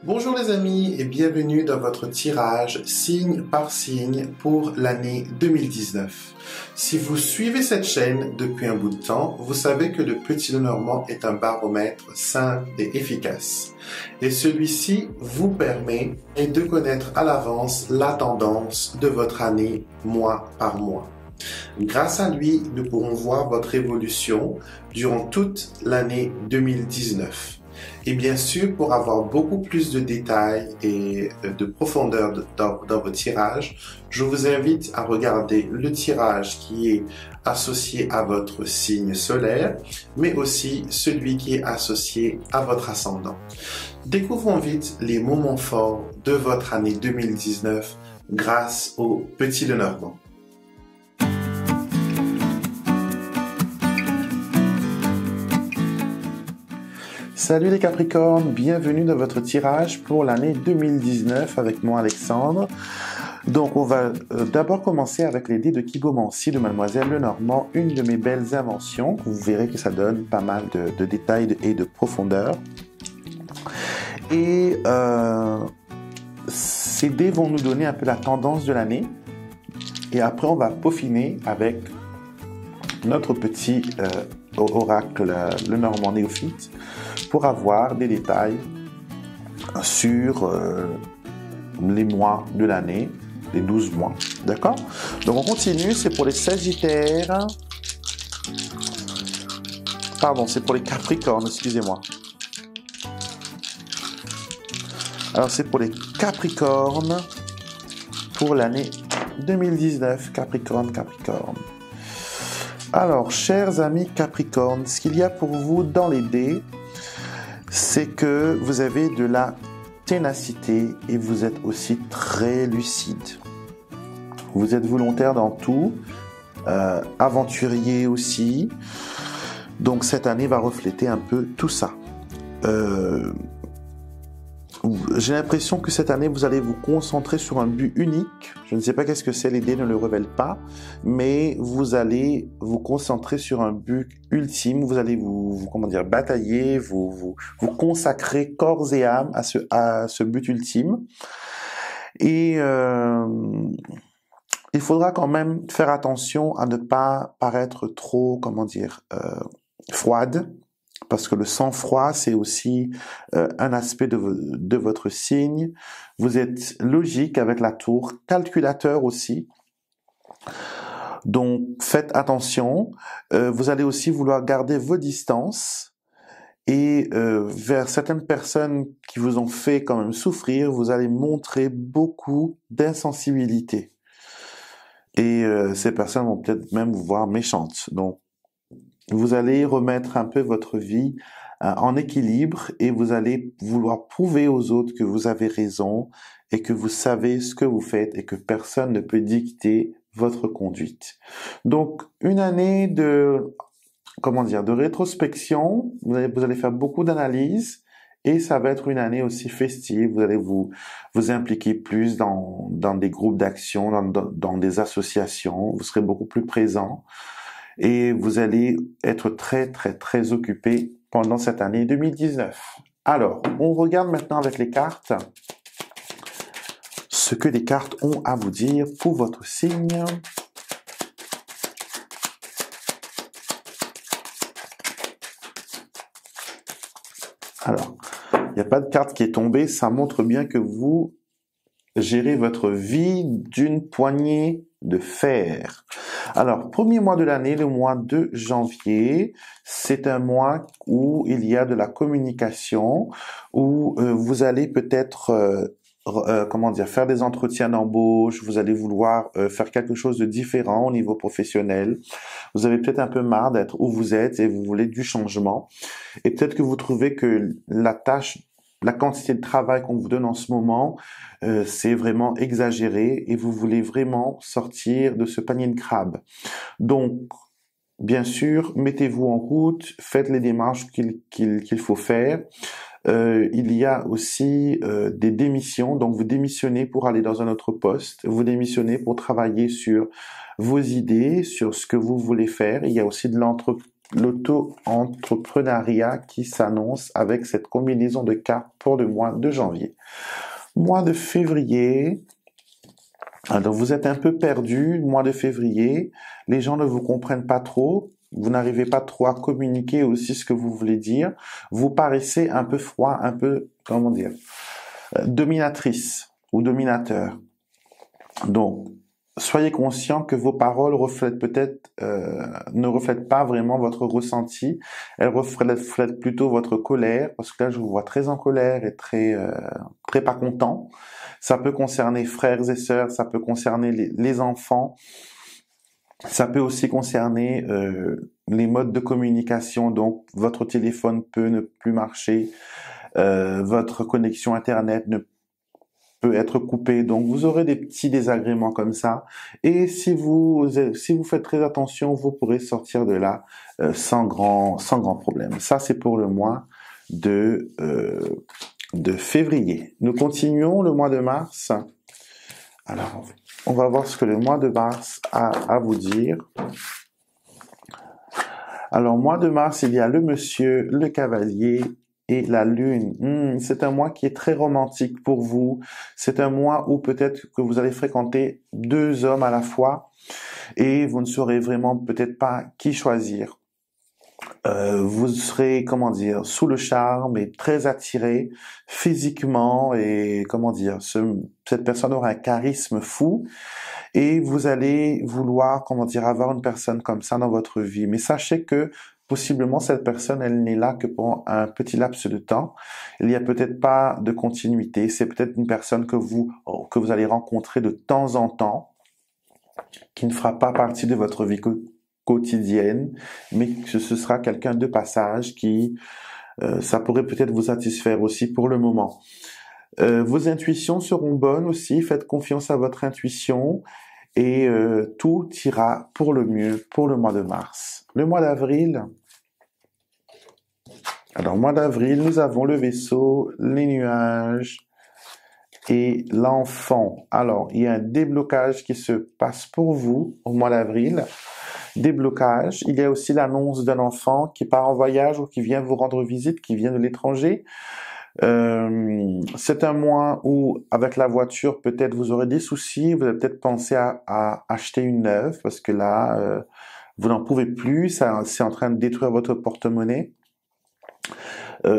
Bonjour les amis et bienvenue dans votre tirage signe par signe pour l'année 2019. Si vous suivez cette chaîne depuis un bout de temps, vous savez que le Petit Lenormand est un baromètre simple et efficace. Et celui-ci vous permet de connaître à l'avance la tendance de votre année mois par mois. Grâce à lui, nous pourrons voir votre évolution durant toute l'année 2019. Et bien sûr, pour avoir beaucoup plus de détails et de profondeur dans vos tirages, je vous invite à regarder le tirage qui est associé à votre signe solaire, mais aussi celui qui est associé à votre ascendant. Découvrons vite les moments forts de votre année 2019 grâce au Petit Lenormand. Salut les Capricornes, bienvenue dans votre tirage pour l'année 2019 avec moi Alexandre. Donc on va d'abord commencer avec les dés de Kibomancie de Mademoiselle Lenormand, une de mes belles inventions. Vous verrez que ça donne pas mal de détails et de profondeur. Et ces dés vont nous donner un peu la tendance de l'année. Et après on va peaufiner avec notre petit oracle Lenormand néophyte pour avoir des détails sur les mois de l'année, les 12 mois. D'accord? Donc on continue, c'est pour les Sagittaires. Pardon, c'est pour les Capricornes, excusez-moi. Alors c'est pour les Capricornes pour l'année 2019. Capricorne. Alors, chers amis Capricorne, ce qu'il y a pour vous dans les dés, c'est que vous avez de la ténacité et vous êtes aussi très lucide. Vous êtes volontaire dans tout, aventurier aussi. Donc cette année va refléter un peu tout ça. J'ai l'impression que cette année, vous allez vous concentrer sur un but unique. Je ne sais pas qu'est-ce que c'est, les dés ne le révèlent pas, mais vous allez vous concentrer sur un but ultime. Vous allez batailler, vous consacrer corps et âme à ce but ultime. Et il faudra quand même faire attention à ne pas paraître trop, froide. Parce que le sang-froid, c'est aussi un aspect de votre signe. Vous êtes logique avec la tour, calculateur aussi. Donc, faites attention. Vous allez aussi vouloir garder vos distances. Et vers certaines personnes qui vous ont fait quand même souffrir, vous allez montrer beaucoup d'insensibilité. Et ces personnes vont peut-être même vous voir méchantes. Donc, vous allez remettre un peu votre vie en équilibre et vous allez vouloir prouver aux autres que vous avez raison et que vous savez ce que vous faites et que personne ne peut dicter votre conduite. Donc, une année de rétrospection, vous allez faire beaucoup d'analyses et ça va être une année aussi festive. Vous allez vous impliquer plus dans des groupes d'action, dans des associations. Vous serez beaucoup plus présent. Et vous allez être très, très, très occupé pendant cette année 2019. Alors, on regarde maintenant avec les cartes ce que les cartes ont à vous dire pour votre signe. Alors, il n'y a pas de carte qui est tombée, ça montre bien que vous gérez votre vie d'une poignée de fer. Alors, premier mois de l'année, le mois de janvier, c'est un mois où il y a de la communication, où vous allez peut-être faire des entretiens d'embauche, vous allez vouloir faire quelque chose de différent au niveau professionnel. Vous avez peut-être un peu marre d'être où vous êtes et vous voulez du changement. Et peut-être que vous trouvez que la quantité de travail qu'on vous donne en ce moment, c'est vraiment exagéré et vous voulez vraiment sortir de ce panier de crabes. Donc, bien sûr, mettez-vous en route, faites les démarches qu'il faut faire. Il y a aussi des démissions, donc vous démissionnez pour aller dans un autre poste, vous démissionnez pour travailler sur vos idées, sur ce que vous voulez faire. Il y a aussi de l'auto-entrepreneuriat qui s'annonce avec cette combinaison de cartes pour le mois de janvier. Mois de février, alors vous êtes un peu perdu, mois de février, les gens ne vous comprennent pas trop, vous n'arrivez pas trop à communiquer aussi ce que vous voulez dire, vous paraissez un peu froid, un peu, comment dire, dominatrice ou dominateur. Donc, soyez conscient que vos paroles reflètent ne reflètent pas vraiment votre ressenti. Elles reflètent plutôt votre colère, parce que là, je vous vois très en colère et très pas content. Ça peut concerner frères et sœurs, ça peut concerner les enfants. Ça peut aussi concerner les modes de communication. Donc, votre téléphone peut ne plus marcher, votre connexion Internet ne peut être coupée. Donc, vous aurez des petits désagréments comme ça. Et si vous faites très attention, vous pourrez sortir de là sans grand problème. Ça, c'est pour le mois de février. Nous continuons le mois de mars. Alors, on va voir ce que le mois de mars a à vous dire. Alors, mois de mars, il y a le monsieur, le cavalier et la lune. C'est un mois qui est très romantique pour vous. C'est un mois où peut-être que vous allez fréquenter 2 hommes à la fois et vous ne saurez vraiment peut-être pas qui choisir. Vous serez, comment dire, sous le charme et très attiré physiquement et, comment dire, cette personne aura un charisme fou et vous allez vouloir, comment dire, avoir une personne comme ça dans votre vie. Mais sachez que possiblement cette personne, elle n'est là que pour un petit laps de temps. Il n'y a peut-être pas de continuité. C'est peut-être une personne que vous allez rencontrer de temps en temps, qui ne fera pas partie de votre vie quotidienne, mais que ce sera quelqu'un de passage qui, ça pourrait peut-être vous satisfaire aussi pour le moment. Vos intuitions seront bonnes aussi, faites confiance à votre intuition et tout ira pour le mieux pour le mois de mars. Le mois d'avril, alors mois d'avril, nous avons le vaisseau, les nuages et l'enfant. Alors, il y a un déblocage qui se passe pour vous au mois d'avril. Déblocage. Il y a aussi l'annonce d'un enfant qui part en voyage ou qui vient vous rendre visite, qui vient de l'étranger. C'est un mois où, avec la voiture, peut-être vous aurez des soucis. Vous allez peut-être penser à acheter une neuve parce que là, vous n'en pouvez plus. C'est en train de détruire votre porte-monnaie.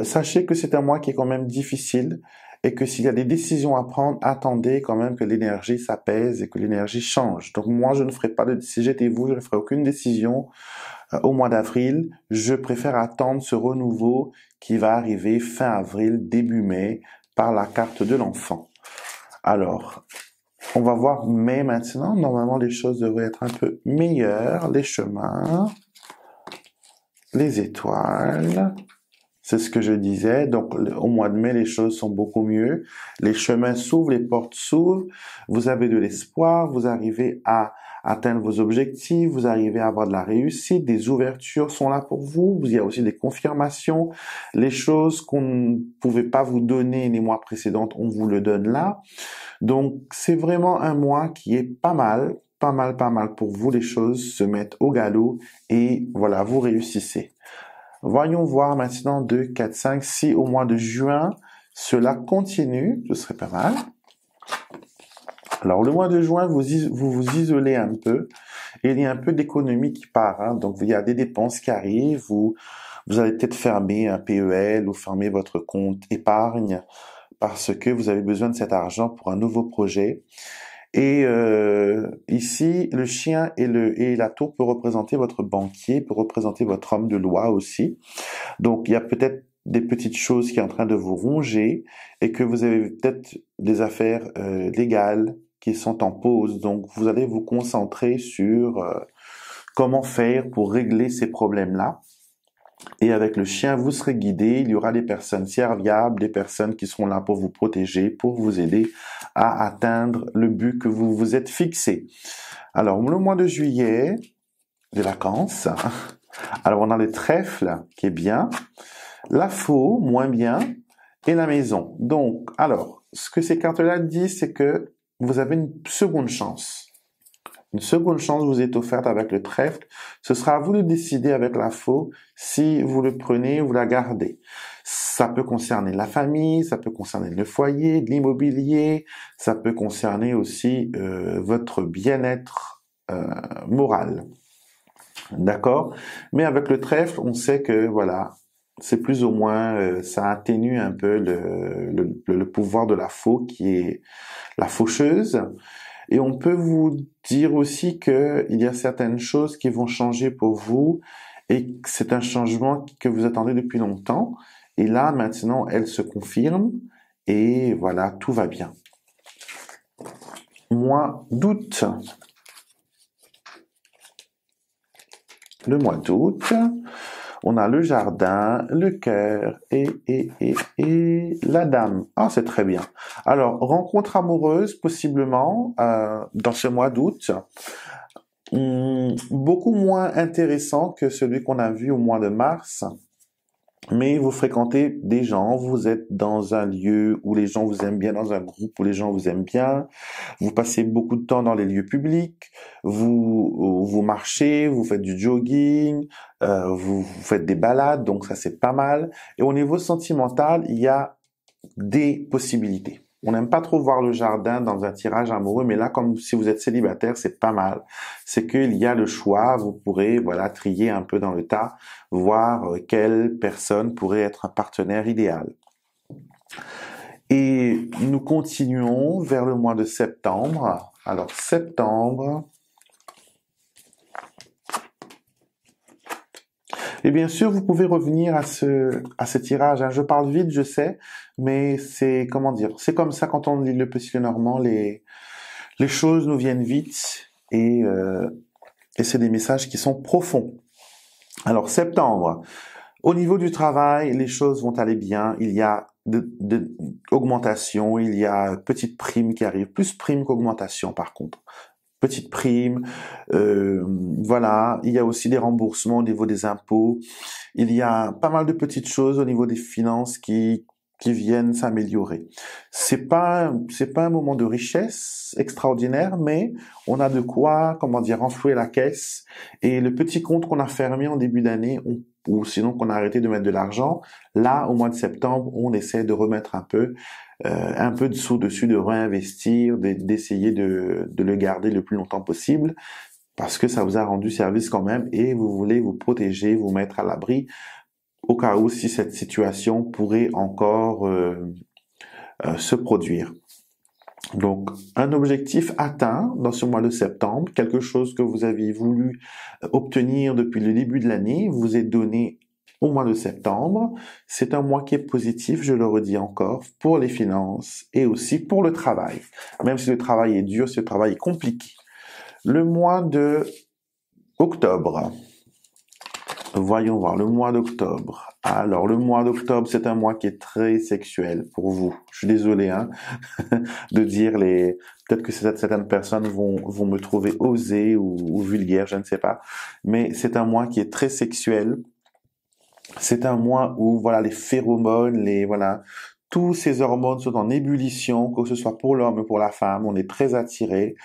Sachez que c'est un mois qui est quand même difficile et que s'il y a des décisions à prendre, attendez quand même que l'énergie s'apaise et que l'énergie change. Donc moi, je ne ferai pas si j'étais vous, je ne ferai aucune décision au mois d'avril. Je préfère attendre ce renouveau qui va arriver fin avril, début mai, par la carte de l'enfant. Alors, on va voir mai maintenant. Normalement, les choses devraient être un peu meilleures. Les chemins, les étoiles. C'est ce que je disais. Donc, au mois de mai, les choses sont beaucoup mieux. Les chemins s'ouvrent, les portes s'ouvrent. Vous avez de l'espoir. Vous arrivez à atteindre vos objectifs. Vous arrivez à avoir de la réussite. Des ouvertures sont là pour vous. Il y a aussi des confirmations. Les choses qu'on ne pouvait pas vous donner les mois précédents, on vous le donne là. Donc, c'est vraiment un mois qui est pas mal pour vous. Les choses se mettent au galop et voilà, vous réussissez. Voyons voir maintenant 2, 4, 5, si au mois de juin, cela continue, ce serait pas mal. Alors, le mois de juin, vous vous isolez un peu et il y a un peu d'économie qui part. Hein. Donc, il y a des dépenses qui arrivent. Vous allez peut-être fermer un PEL ou fermer votre compte épargne parce que vous avez besoin de cet argent pour un nouveau projet. Et ici, le chien et la tour peut représenter votre banquier, peut représenter votre homme de loi aussi. Donc, il y a peut-être des petites choses qui sont en train de vous ronger et que vous avez peut-être des affaires légales qui sont en pause. Donc, vous allez vous concentrer sur comment faire pour régler ces problèmes-là. Et avec le chien, vous serez guidé. Il y aura des personnes serviables, des personnes qui seront là pour vous protéger, pour vous aider à atteindre le but que vous vous êtes fixé. Alors, le mois de juillet, les vacances. Alors, on a le trèfle, qui est bien. La faux, moins bien. Et la maison. Donc, alors, ce que ces cartes-là disent, c'est que vous avez une seconde chance. Une seconde chance vous est offerte avec le trèfle. Ce sera à vous de décider avec la faux si vous le prenez ou vous la gardez. Ça peut concerner la famille, ça peut concerner le foyer, l'immobilier, ça peut concerner aussi votre bien-être moral. D'accord? Mais avec le trèfle, on sait que voilà, c'est plus ou moins, ça atténue un peu le pouvoir de la faux qui est la faucheuse. Et on peut vous dire aussi que il y a certaines choses qui vont changer pour vous et que c'est un changement que vous attendez depuis longtemps. Et là, maintenant, elle se confirme et voilà, tout va bien. Mois d'août. Le mois d'août, on a le jardin, le cœur et la dame. Ah, c'est très bien. Alors, rencontre amoureuse, possiblement, dans ce mois d'août. Beaucoup moins intéressant que celui qu'on a vu au mois de mars. Mais vous fréquentez des gens, vous êtes dans un lieu où les gens vous aiment bien, dans un groupe où les gens vous aiment bien, vous passez beaucoup de temps dans les lieux publics, vous marchez, vous faites du jogging, vous faites des balades, donc ça c'est pas mal. Et au niveau sentimental, il y a des possibilités. On n'aime pas trop voir le jardin dans un tirage amoureux, mais là, comme si vous êtes célibataire, c'est pas mal. C'est qu'il y a le choix, vous pourrez, voilà, trier un peu dans le tas, voir quelle personne pourrait être un partenaire idéal. Et nous continuons vers le mois de septembre. Alors, septembre. Et bien sûr, vous pouvez revenir à ce tirage. Hein. Je parle vite, je sais, mais c'est, comment dire, c'est comme ça quand on lit le Petit Lenormand, les choses nous viennent vite et c'est des messages qui sont profonds. Alors, septembre. Au niveau du travail, les choses vont aller bien. Il y a augmentation, il y a petite prime qui arrive, plus prime qu'augmentation par contre. Petite prime, voilà. Il y a aussi des remboursements au niveau des impôts. Il y a pas mal de petites choses au niveau des finances qui viennent s'améliorer. C'est pas un moment de richesse extraordinaire, mais on a de quoi, comment dire, renflouer la caisse. Et le petit compte qu'on a fermé en début d'année, ou sinon qu'on a arrêté de mettre de l'argent, là, au mois de septembre, on essaie de remettre un peu de sous dessus, de réinvestir, d'essayer de le garder le plus longtemps possible, parce que ça vous a rendu service quand même et vous voulez vous protéger, vous mettre à l'abri au cas où si cette situation pourrait encore se produire. Donc, un objectif atteint dans ce mois de septembre, quelque chose que vous aviez voulu obtenir depuis le début de l'année, vous est donné au mois de septembre. C'est un mois qui est positif, je le redis encore, pour les finances et aussi pour le travail. Même si le travail est dur, si le travail est compliqué. Le mois de octobre. Voyons voir, le mois d'octobre. Alors, le mois d'octobre, c'est un mois qui est très sexuel pour vous. Je suis désolé de dire peut-être que certaines personnes vont me trouver osé ou vulgaire, je ne sais pas. Mais c'est un mois qui est très sexuel. C'est un mois où, voilà, les phéromones, tous ces hormones sont en ébullition, que ce soit pour l'homme ou pour la femme. On est très attiré.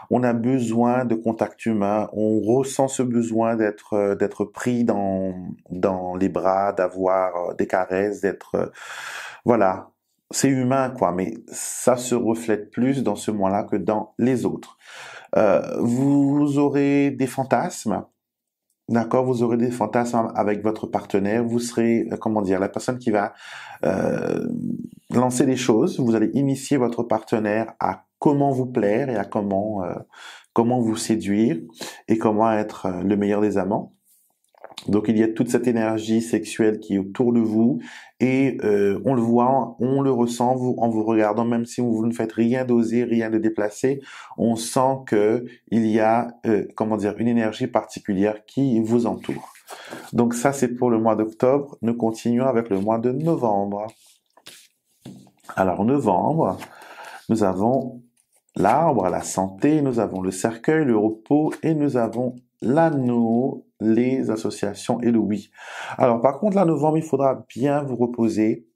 On a besoin de contact humain. On ressent ce besoin d'être pris dans les bras, d'avoir des caresses, voilà. C'est humain, quoi. Mais ça se reflète plus dans ce mois-là que dans les autres. Vous aurez des fantasmes. D'accord, vous aurez des fantasmes avec votre partenaire, vous serez, la personne qui va lancer des choses, vous allez initier votre partenaire à comment vous plaire et à comment vous séduire et comment être le meilleur des amants. Donc il y a toute cette énergie sexuelle qui est autour de vous et on le voit, on le ressent en vous regardant, même si vous ne faites rien d'osé, rien de déplacé, on sent que il y a une énergie particulière qui vous entoure. Donc ça c'est pour le mois d'octobre. Nous continuons avec le mois de novembre. Alors novembre, nous avons l'arbre, la santé, nous avons le cercueil, le repos et nous avons l'anneau, les associations et le oui. Alors par contre, là, novembre, il faudra bien vous reposer.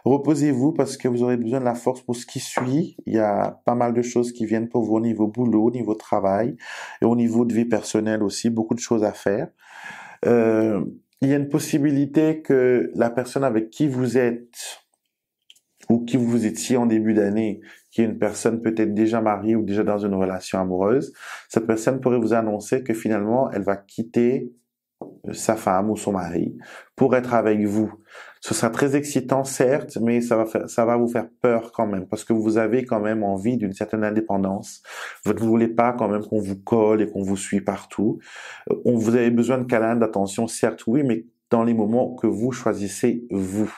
Reposez-vous parce que vous aurez besoin de la force pour ce qui suit. Il y a pas mal de choses qui viennent pour vous au niveau boulot, au niveau travail et au niveau de vie personnelle aussi, beaucoup de choses à faire. Il y a une possibilité que la personne avec qui vous êtes ou qui vous étiez en début d'année, qui est une personne peut-être déjà mariée ou déjà dans une relation amoureuse, cette personne pourrait vous annoncer que finalement, elle va quitter sa femme ou son mari pour être avec vous. Ce sera très excitant, certes, mais ça va vous faire peur quand même, parce que vous avez quand même envie d'une certaine indépendance. Vous ne voulez pas quand même qu'on vous colle et qu'on vous suit partout. Vous avez besoin de câlins, d'attention, certes, oui, mais dans les moments que vous choisissez vous.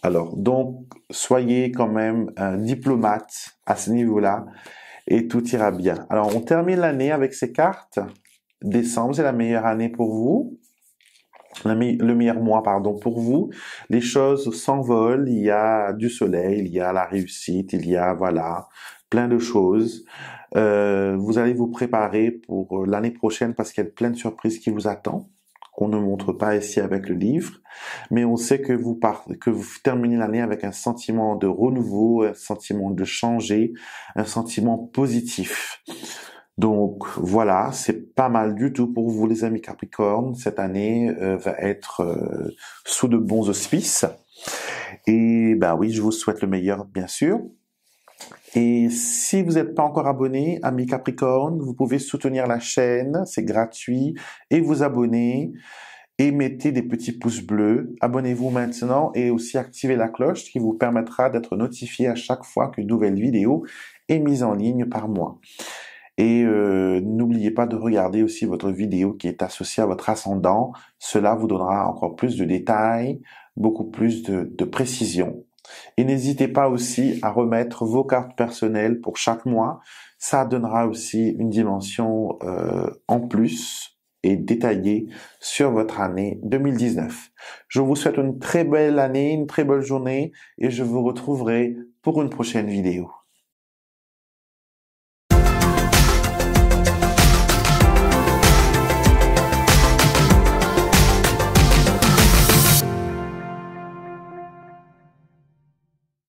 Alors, donc, soyez quand même un diplomate à ce niveau-là et tout ira bien. Alors, on termine l'année avec ces cartes. Décembre, c'est la meilleure année pour vous. Le meilleur mois, pardon, pour vous. Les choses s'envolent, il y a du soleil, il y a la réussite, il y a, voilà, plein de choses. Vous allez vous préparer pour l'année prochaine parce qu'il y a plein de surprises qui vous attendent, qu'on ne montre pas ici avec le livre. Mais on sait que vous terminez l'année avec un sentiment de renouveau, un sentiment de changer, un sentiment positif. Donc voilà, c'est pas mal du tout pour vous les amis Capricorne. Cette année va être sous de bons auspices. Et ben oui, je vous souhaite le meilleur bien sûr. Et si vous n'êtes pas encore abonné, amis Capricorne, vous pouvez soutenir la chaîne, c'est gratuit, et vous abonner. Et mettez des petits pouces bleus. Abonnez-vous maintenant et aussi activez la cloche qui vous permettra d'être notifié à chaque fois qu'une nouvelle vidéo est mise en ligne par moi. Et n'oubliez pas de regarder aussi votre vidéo qui est associée à votre ascendant. Cela vous donnera encore plus de détails, beaucoup plus de précision. Et n'hésitez pas aussi à remettre vos cartes personnelles pour chaque mois. Ça donnera aussi une dimension en plus et détaillée sur votre année 2019. Je vous souhaite une très belle année, une très belle journée et je vous retrouverai pour une prochaine vidéo.